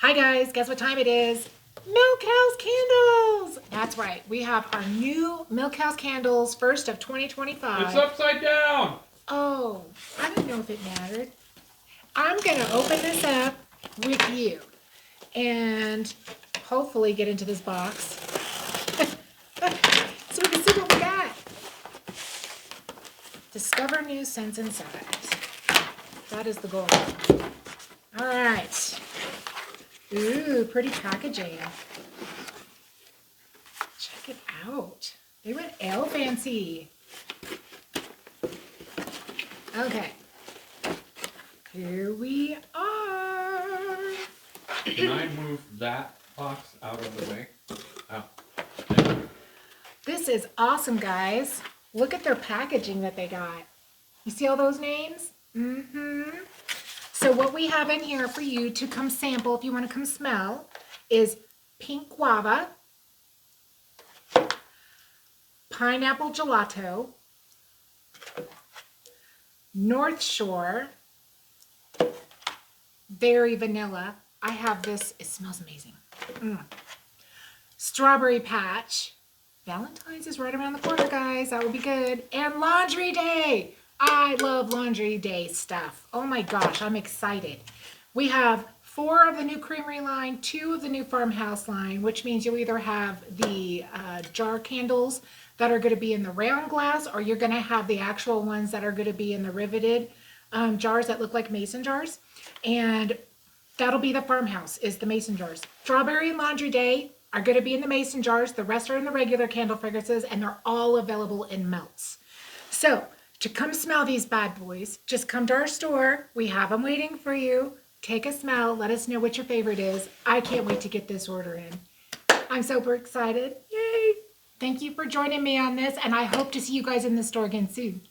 Hi guys, guess what time it is? Milkhouse candles! That's right, we have our new Milkhouse candles, first of 2025. It's upside down! Oh, I didn't know if it mattered. I'm gonna open this up with you and hopefully get into this box so we can see what we got. Discover new scents and size. That is the goal. All right. Ooh, pretty packaging. Check it out. They went L fancy. Okay. Here we are. Can I move that box out of the way? Oh. This is awesome, guys. Look at their packaging that they got. You see all those names? Mm-hmm. So what we have in here for you to come sample, if you want to come smell, is Pink Guava Pineapple Gelato, Northshore Berry Vanilla. I have this. It smells amazing. Strawberry Patch. Valentine's is right around the corner, guys. That would be good. And Laundry Day. I love Laundry Day stuff. Oh my gosh, I'm excited. We have 4 of the new Creamery line, 2 of the new Farmhouse line, which means you'll either have the jar candles that are going to be in the round glass, or you're going to have the actual ones that are going to be in the riveted jars that look like mason jars. And that'll be the Farmhouse, is the mason jars. Strawberry and Laundry Day are going to be in the mason jars. The rest are in the regular candle fragrances, and they're all available in melts. So to come smell these bad boys, just come to our store. We have them waiting for you. Take a smell. Let us know what your favorite is. I can't wait to get this order in. I'm super excited. Yay! Thank you for joining me on this, and I hope to see you guys in the store again soon.